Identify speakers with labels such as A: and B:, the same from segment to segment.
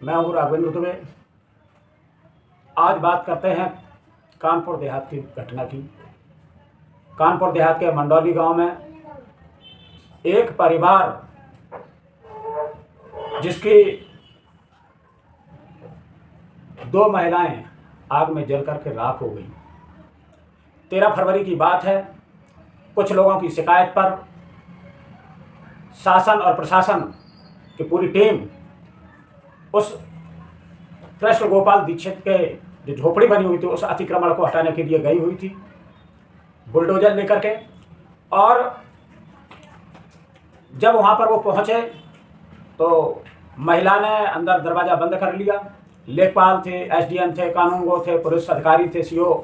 A: मैं हूँ राघवेंद्र दुबे। आज बात करते हैं कानपुर देहात की घटना की। कानपुर देहात के मंडौली गांव में एक परिवार जिसकी 2 महिलाएं आग में जल करके राख हो गई। 13 फरवरी की बात है। कुछ लोगों की शिकायत पर शासन और प्रशासन की पूरी टीम उस कृष्ण गोपाल दीक्षित के जो झोपड़ी बनी हुई थी उस अतिक्रमण को हटाने के लिए गई हुई थी बुलडोजर लेकर के। और जब वहाँ पर वो पहुँचे तो महिला ने अंदर दरवाज़ा बंद कर लिया। लेखपाल थे, एसडीएम थे, कानूनगो थे, पुलिस अधिकारी थे, सीओ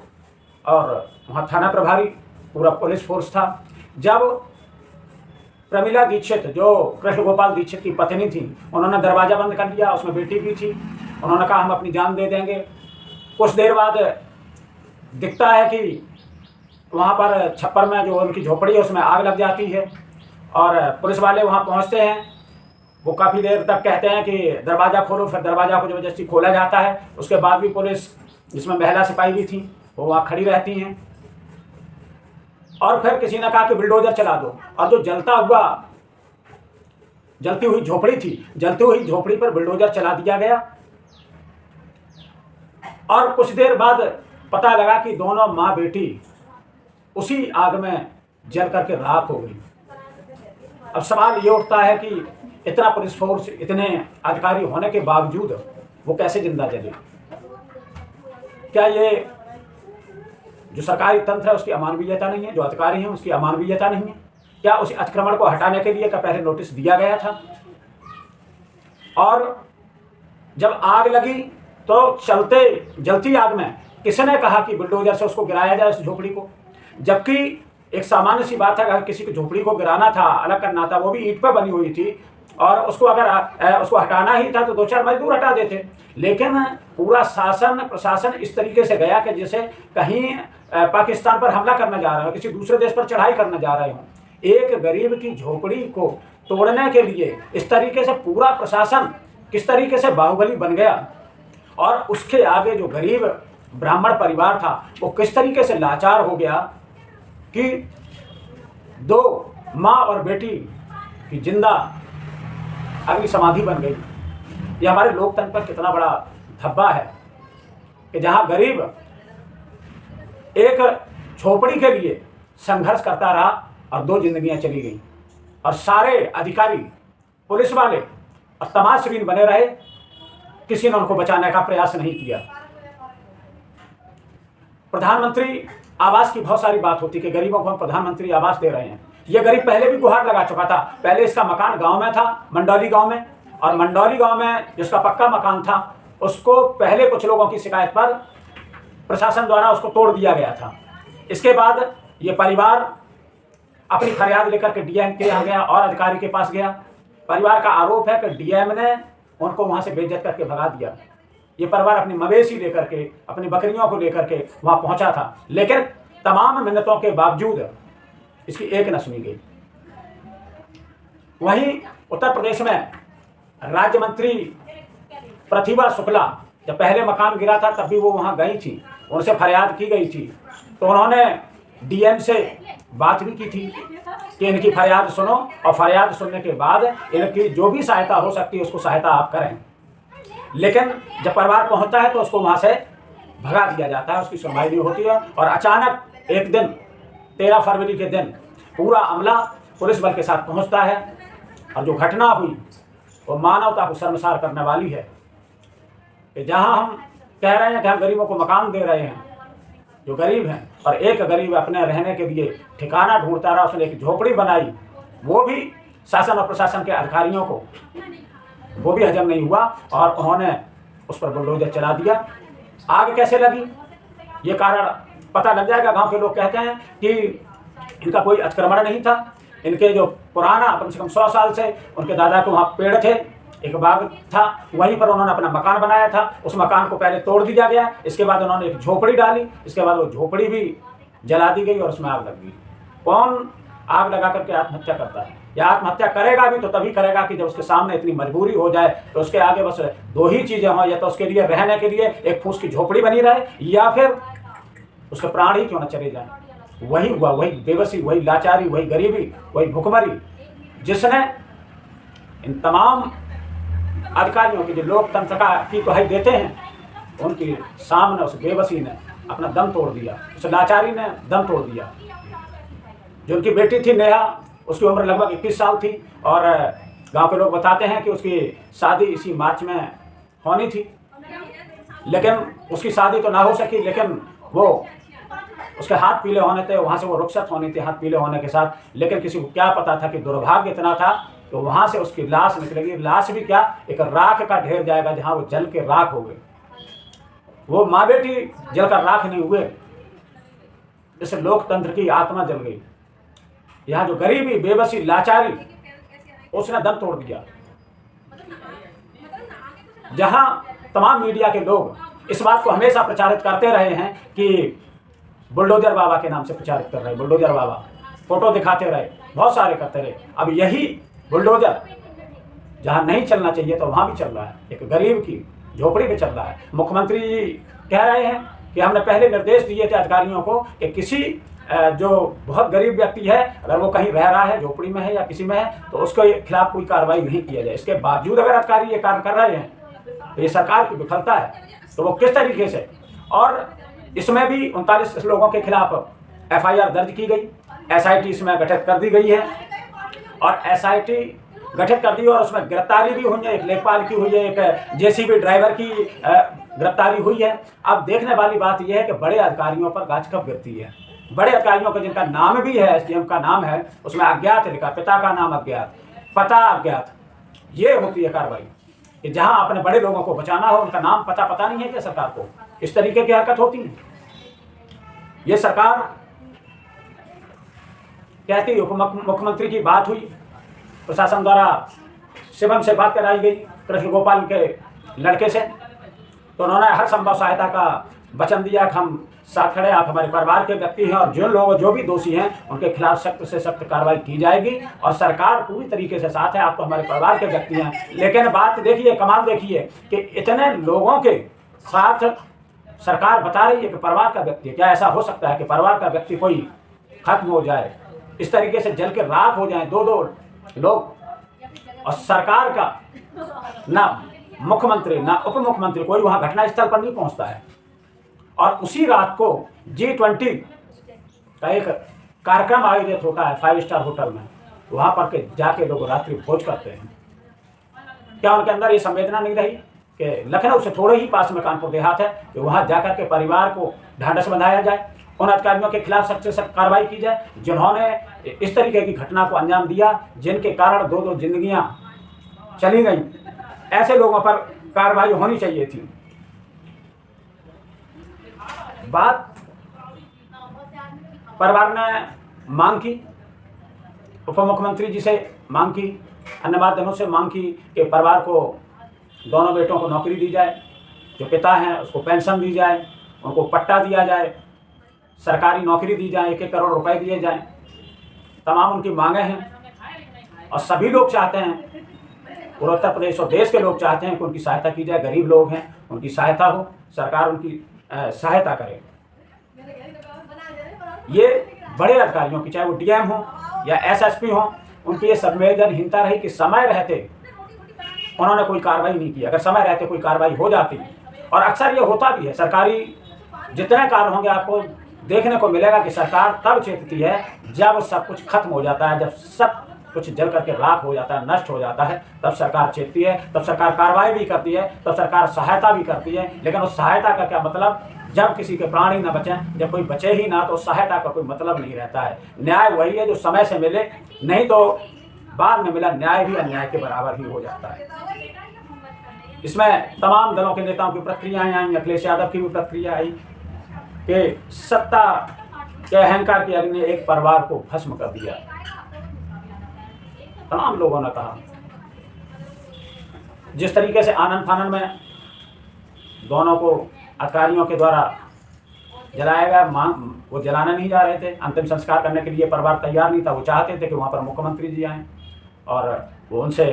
A: और वहाँ थाना प्रभारी, पूरा पुलिस फोर्स था। जब प्रमिला दीक्षित जो कृष्ण गोपाल दीक्षित की पत्नी थी, उन्होंने दरवाज़ा बंद कर लिया। उसमें बेटी भी थी। उन्होंने कहा हम अपनी जान दे देंगे। कुछ देर बाद दिखता है कि वहाँ पर छप्पर में जो उनकी झोपड़ी है उसमें आग लग जाती है और पुलिस वाले वहाँ पहुँचते हैं। वो काफ़ी देर तक कहते हैं कि दरवाज़ा खोलो, फिर दरवाज़ा को ज़बरदस्ती खोला जाता है। उसके बाद भी पुलिस, जिसमें महिला सिपाही भी थी, वो वहाँ खड़ी रहती हैं। और फिर किसी ने कहा कि बुलडोजर चला दो। और जो जलती हुई झोपड़ी थी, जलती हुई झोपड़ी पर बुलडोजर चला दिया गया। और कुछ देर बाद पता लगा कि दोनों माँ बेटी उसी आग में जल करके राख हो गई। अब सवाल ये उठता है कि इतना पुलिस फोर्स, इतने अधिकारी होने के बावजूद वो कैसे जिंदा जले? क्या ये जो सरकारी तंत्र है उसकी अमानवीयता नहीं है? जो अधिकारी हैं उसकी अमानवीयता नहीं है? क्या उस अतिक्रमण को हटाने के लिए का पहले नोटिस दिया गया था? और जब आग लगी तो जलती आग में किसने कहा कि बुलडोजर से उसको गिराया जाए उस झोपड़ी को? जबकि एक सामान्य सी बात है, अगर किसी की झोपड़ी को गिराना था, अलग करना था, वो भी ईंट पर बनी हुई थी और उसको अगर उसको हटाना ही था तो 2-4 मजदूर हटा देते। लेकिन पूरा शासन प्रशासन इस तरीके से गया कि जैसे कहीं पाकिस्तान पर हमला करने जा रहे हो, किसी दूसरे देश पर चढ़ाई करने जा रहे हो। एक गरीब की झोपड़ी को तोड़ने के लिए इस तरीके से पूरा प्रशासन किस तरीके से बाहुबली बन गया और उसके आगे जो गरीब ब्राह्मण परिवार था वो किस तरीके से लाचार हो गया कि 2 माँ और बेटी की जिंदा अग्नि समाधि बन गई। ये हमारे लोकतंत्र पर कितना बड़ा धब्बा है कि जहाँ गरीब एक झोपड़ी के लिए संघर्ष करता रहा और 2 जिंदगियां चली गई और सारे अधिकारी, पुलिस वाले और तमाशबीन बने रहे। किसी ने उनको बचाने का प्रयास नहीं किया। प्रधानमंत्री आवास की बहुत सारी बात होती कि गरीबों को हम प्रधानमंत्री आवास दे रहे हैं। ये गरीब पहले भी गुहार लगा चुका था। पहले इसका मकान गांव में था, मंडौली गांव में, और मंडौली गांव में जिसका पक्का मकान था उसको पहले कुछ लोगों की शिकायत पर प्रशासन द्वारा उसको तोड़ दिया गया था। इसके बाद ये परिवार अपनी फरियाद लेकर के डीएम के यहाँ गया और अधिकारी के पास गया। परिवार का आरोप है कि डीएम ने उनको वहाँ से बेइज्जत करके भगा दिया। ये परिवार अपनी मवेशी लेकर के, अपनी बकरियों को लेकर के वहाँ पहुँचा था, लेकिन तमाम मिन्नतों के बावजूद इसकी एक न सुनी गई। वहीं उत्तर प्रदेश में राज्य मंत्री प्रतिभा शुक्ला जब पहले मकान गिरा था तब भी वो वहाँ गई थी, उनसे फरियाद की गई थी, तो उन्होंने डीएम से बात भी की थी कि इनकी फरियाद सुनो और फरियाद सुनने के बाद इनकी जो भी सहायता हो सकती है उसको सहायता आप करें। लेकिन जब परिवार पहुँचता है तो उसको वहाँ से भगा दिया जाता है, उसकी सुनवाई नहीं होती है। और अचानक एक दिन 13 फरवरी के दिन पूरा अमला पुलिस बल के साथ पहुँचता है और जो घटना हुई वो मानवता को शर्मसार करने वाली है कि जहाँ हम कह रहे हैं कि हम गरीबों को मकान दे रहे हैं, जो गरीब हैं, और एक गरीब अपने रहने के लिए ठिकाना ढूंढता रहा, उसने एक झोपड़ी बनाई, वो भी शासन और प्रशासन के अधिकारियों को वो भी हजम नहीं हुआ और उन्होंने उस पर बुलडोजर चला दिया। आग कैसे लगी ये कारण पता लग जाएगा। गांव के लोग कहते हैं कि इनका कोई अतिक्रमण नहीं था। इनके जो पुराना कम से कम 100 साल से उनके दादा को वहाँ पेड़ थे, एक बाग था, वहीं पर उन्होंने अपना मकान बनाया था। उस मकान को पहले तोड़ दिया गया, इसके बाद उन्होंने एक झोपड़ी डाली, इसके बाद वो झोपड़ी भी जला दी गई और उसमें आग लग गई। कौन आग लगा करके आत्महत्या करता है? या आत्महत्या करेगा भी तो तभी करेगा कि जब उसके सामने इतनी मजबूरी हो जाए तो उसके आगे बस दो ही चीज़ें हों, या तो उसके लिए रहने के लिए एक फूस की झोपड़ी बनी रहे, या फिर उसके प्राण ही क्यों न चले जाएं। वही हुआ, वही बेबसी, वही लाचारी, वही गरीबी, वही भुखमरी, जिसने इन तमाम अधिकारियों की जो लोकतंत्र की दुहाई देते हैं, उनकी सामने उस बेबसी ने अपना दम तोड़ दिया, उस लाचारी ने दम तोड़ दिया। जो उनकी बेटी थी नेहा, उसकी उम्र लगभग 21 साल थी और गांव के लोग बताते हैं कि उसकी शादी इसी मार्च में होनी थी, लेकिन उसकी शादी तो ना हो सकी। लेकिन वो उसके हाथ पीले होने थे, वहाँ से वो रुखसत होनी थी हाथ पीले होने के साथ। लेकिन किसी को क्या पता था कि दुर्भाग्य इतना था कि वहाँ से उसकी लाश निकलेगी। लाश भी क्या, एक राख का ढेर जाएगा जहाँ वो जल के राख हो गए। वो माँ बेटी जलकर राख नहीं हुए, इस लोकतंत्र की आत्मा जल गई। यहाँ जो गरीबी, बेबसी, लाचारी, उसने दम तोड़ दिया। जहाँ तमाम मीडिया के लोग इस बात को हमेशा प्रचारित करते रहे हैं कि बुलडोजर बाबा के नाम से प्रचारित कर रहे, बुलडोजर बाबा, फोटो दिखाते रहे, बहुत सारे करते रहे। अब यही बुलडोजर जहाँ नहीं चलना चाहिए तो वहाँ भी चल रहा है, एक गरीब की झोपड़ी पे चल रहा है। मुख्यमंत्री जी कह रहे हैं कि हमने पहले निर्देश दिए थे अधिकारियों को कि किसी जो बहुत गरीब व्यक्ति है, अगर वो कहीं रह रहा है, झोपड़ी में है या किसी में है, तो उसके खिलाफ कोई कार्रवाई नहीं किया जाए। इसके बावजूद अगर अधिकारी ये कार्य कर रहे हैं तो ये सरकार की विफलता है। तो वो किस तरीके से, और इसमें भी 39 लोगों के खिलाफ FIR दर्ज की गई, SIT इसमें गठित कर दी गई है और SIT गठित कर दी और उसमें गिरफ्तारी भी हुई है। एक लेखपाल की हुई है, एक JCB ड्राइवर की गिरफ्तारी हुई है। अब देखने वाली बात यह है कि बड़े अधिकारियों पर गाज कब गिरती है। बड़े अधिकारियों का जिनका नाम भी है, SDM का नाम है, उसमें अज्ञात लिखा, पिता का नाम अज्ञात, पता अज्ञात, ये होती है कार्रवाई। कि जहां अपने बड़े लोगों को बचाना हो, उनका नाम पता नहीं है क्या सरकार को, इस तरीके की हरकत होती है। ये सरकार कहती, उप मुख्यमंत्री की बात हुई, प्रशासन द्वारा शिवम से बात कराई गई, कृष्ण गोपाल के लड़के से, तो उन्होंने हर संभव सहायता का वचन दिया कि हम साथ खड़े, आप हमारे परिवार के व्यक्ति हैं और जिन लोग जो भी दोषी हैं उनके खिलाफ सख्त से सख्त कार्रवाई की जाएगी और सरकार पूरी तरीके से साथ है, आप तो हमारे परिवार के व्यक्ति हैं। लेकिन बात देखिए, कमाल देखिए कि इतने लोगों के साथ सरकार बता रही है कि परिवार का व्यक्ति है। क्या ऐसा हो सकता है कि परिवार का व्यक्ति कोई खत्म हो जाए, इस तरीके से जल के राख हो जाए दो लोग, और सरकार का ना मुख्यमंत्री ना उप मुख्यमंत्री कोई वहां घटनास्थल पर नहीं पहुंचता है। और उसी रात को G20 का एक कार्यक्रम आयोजित होता है 5 स्टार होटल में, वहां पर के जाके लोग रात्रि भोज करते हैं। क्या उनके अंदर ये संवेदना नहीं रही कि लखनऊ से थोड़े ही पास में कानपुर देहात है, कि वहां जाकर के परिवार को ढांढस बंधाया जाए, उन अधिकारियों के खिलाफ सख्त से सख्त कार्रवाई की जाए जिन्होंने इस तरीके की घटना को अंजाम दिया, जिनके कारण दो जिंदगियां चली गई। ऐसे लोगों पर कार्रवाई होनी चाहिए थी। बात परिवार ने मांग की, उप मुख्यमंत्री जी से मांग की, अन्य माध्यमों से मांग की कि परिवार को, दोनों बेटों को नौकरी दी जाए, जो पिता हैं उसको पेंशन दी जाए, उनको पट्टा दिया जाए, सरकारी नौकरी दी जाए, 1-1 करोड़ रुपए दिए जाएं। तमाम उनकी मांगें हैं और सभी लोग चाहते हैं, पूरे उत्तर प्रदेश और देश के लोग चाहते हैं कि उनकी सहायता की जाए। गरीब लोग हैं, उनकी सहायता हो, सरकार उनकी सहायता करे। ये बड़े अधिकारियों की, चाहे वो DM हो या SSP हो, उनकी ये संवेदनहीनता रही कि समय रहते उन्होंने कोई कार्रवाई नहीं की। अगर समय रहते कोई कार्रवाई हो जाती, और अक्सर ये होता भी है, सरकारी जितने कार्य होंगे आपको देखने को मिलेगा कि सरकार तब चेतती है जब सब कुछ खत्म हो जाता है, जब सब कुछ जल करके राख हो जाता है, नष्ट हो जाता है, तब सरकार चेतती है, तब सरकार कार्रवाई भी करती है, तब सरकार सहायता भी करती है। लेकिन उस सहायता का क्या मतलब, जब किसी के प्राण ही न बचें, जब कोई बचे ही ना, तो सहायता का कोई मतलब नहीं रहता है। न्याय वही है जो समय से मिले, नहीं तो बाद में मिला न्याय भी अन्याय के बराबर ही हो जाता है। इसमें तमाम दलों के नेताओं की प्रतिक्रियाएं आई, अखिलेश यादव की भी प्रतिक्रिया आई कि सत्ता के अहंकार की अग्नि ने एक परिवार को भस्म कर दिया। तमाम लोगों ने कहा, जिस तरीके से आनन फानन में दोनों को अधिकारियों के द्वारा जलाया गया, वो जलाने नहीं जा रहे थे, अंतिम संस्कार करने के लिए परिवार तैयार नहीं था, वो चाहते थे कि वहां पर मुख्यमंत्री जी आए। और वो उनसे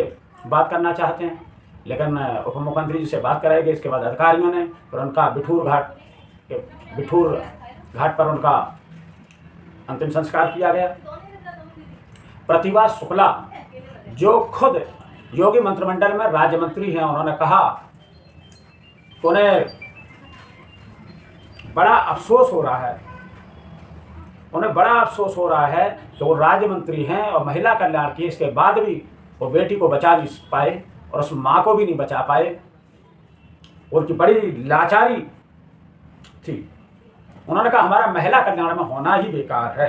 A: बात करना चाहते हैं, लेकिन उप मुख्यमंत्री जी से बात कराई गई। इसके बाद अधिकारियों ने फिर उनका बिठूर घाट पर उनका अंतिम संस्कार किया गया। प्रतिभा शुक्ला जो खुद योगी मंत्रिमंडल में राज्य मंत्री हैं, उन्होंने कहा कि उन्हें बड़ा अफसोस हो रहा है, उन्हें बड़ा अफसोस हो रहा है कि वो राज्य मंत्री हैं और महिला कल्याण की, इसके बाद भी वो बेटी को बचा नहीं पाए और उस माँ को भी नहीं बचा पाए। उनकी बड़ी लाचारी थी। उन्होंने कहा हमारा महिला कल्याण में होना ही बेकार है।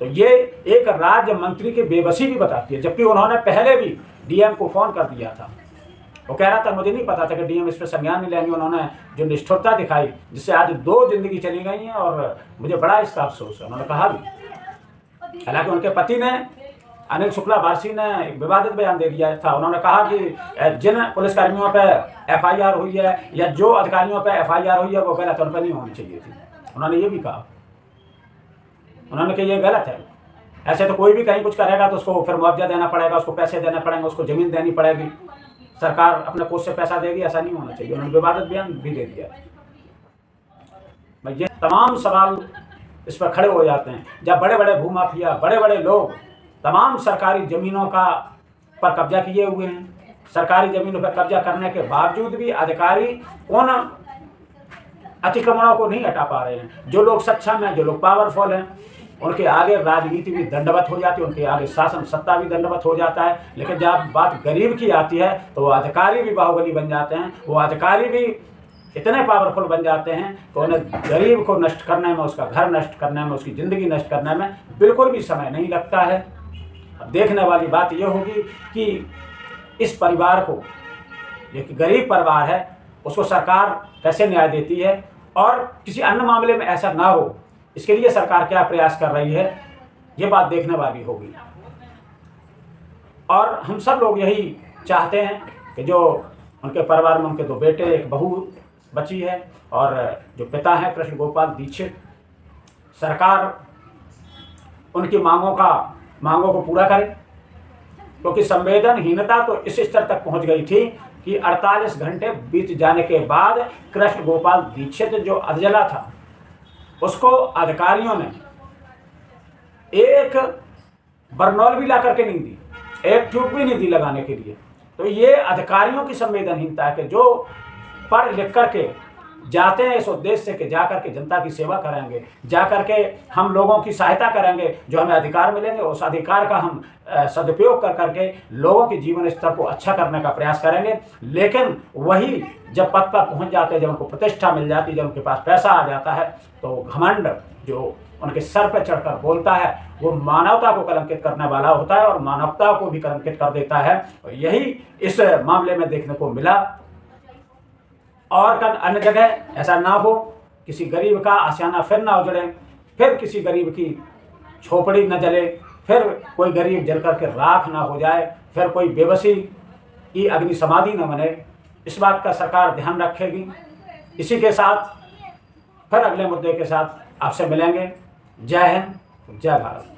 A: तो ये एक राज्य मंत्री की बेबसी भी बताती है, जबकि उन्होंने पहले भी डीएम को फ़ोन कर दिया था। वो कह रहा था मुझे नहीं पता था कि डीएम इस पर संज्ञान नहीं लेंगे। उन्होंने जो निष्ठुरता दिखाई, जिससे आज 2 जिंदगी चली गई हैं और मुझे बड़ा इसका अफसोस है, उन्होंने कहा भी। हालांकि उनके पति ने, अनिल शुक्ला वारसी ने एक विवादित बयान दे दिया था। उन्होंने कहा कि जिन पुलिसकर्मियों पर एफआईआर हुई है या जो अधिकारियों पर एफआईआर हुई है वो गलत, उन पर नहीं होनी चाहिए थी। उन्होंने ये भी कहा, उन्होंने कहा ये गलत है। ऐसे तो कोई भी कहीं कुछ करेगा तो उसको फिर मुआवजा देना पड़ेगा, उसको पैसे देने पड़ेंगे, उसको ज़मीन देनी पड़ेगी, सरकार अपने कोष से पैसा देगी, ऐसा नहीं होना चाहिए। उन्होंने विवादित बयान भी दे दिया। ये तमाम सवाल इस पर खड़े हो जाते हैं जब बड़े बड़े भूमाफिया, बड़े बड़े लोग तमाम सरकारी ज़मीनों पर कब्जा किए हुए हैं। सरकारी ज़मीनों पर कब्जा करने के बावजूद भी अधिकारी उन अतिक्रमणों को नहीं हटा पा रहे हैं। जो लोग सक्षम हैं, जो लोग पावरफुल हैं, उनके आगे राजनीति भी दंडवत हो जाती है, उनके आगे शासन सत्ता भी दंडवत हो जाता है। लेकिन जब बात गरीब की आती है तो वो अधिकारी भी बाहुबली बन जाते हैं, वो अधिकारी भी इतने पावरफुल बन जाते हैं तो उन्हें गरीब को नष्ट करने में, उसका घर नष्ट करने में, उसकी ज़िंदगी नष्ट करने में बिल्कुल भी समय नहीं लगता है। अब देखने वाली बात यह होगी कि इस परिवार को, एक गरीब परिवार है, उसको सरकार कैसे न्याय देती है और किसी अन्य मामले में ऐसा ना हो, इसके लिए सरकार क्या प्रयास कर रही है, ये बात देखने वाली होगी। और हम सब लोग यही चाहते हैं कि जो उनके परिवार में उनके 2 बेटे, एक बहू बची है और जो पिता हैं कृष्ण गोपाल दीक्षित, सरकार उनकी मांगों को पूरा करे, क्योंकि संवेदनहीनता तो इस स्तर तक पहुंच गई थी कि 48 घंटे बीत जाने के बाद कृष्ण गोपाल दीक्षित जो अधजला था, उसको अधिकारियों ने एक बर्नौल भी ला करके नहीं दी, एक ट्यूब भी नहीं दी लगाने के लिए। तो ये अधिकारियों की संवेदनहीनता है कि जो पढ़ लिख करके जाते हैं इस उद्देश्य से कि जा करके जनता की सेवा करेंगे, जा करके हम लोगों की सहायता करेंगे, जो हमें अधिकार मिलेंगे उस अधिकार का हम सदुपयोग कर करके लोगों के जीवन स्तर को अच्छा करने का प्रयास करेंगे। लेकिन वही जब पद पर पहुंच जाते हैं, जब उनको प्रतिष्ठा मिल जाती है, जब उनके पास पैसा आ जाता है, तो घमंड जो उनके सर पर चढ़कर बोलता है वो मानवता को कलंकित करने वाला होता है और मानवता को भी कलंकित कर देता है। और यही इस मामले में देखने को मिला। और अन्य जगह ऐसा ना हो, किसी गरीब का आशियाना फिर ना उजड़े, फिर किसी गरीब की झोपड़ी न जले, फिर कोई गरीब जल करके राख ना हो जाए, फिर कोई बेबसी की अग्नि समाधि न बने। इस बात का सरकार ध्यान रखेगी। इसी के साथ फिर अगले मुद्दे के साथ आपसे मिलेंगे। जय हिंद, जय भारत।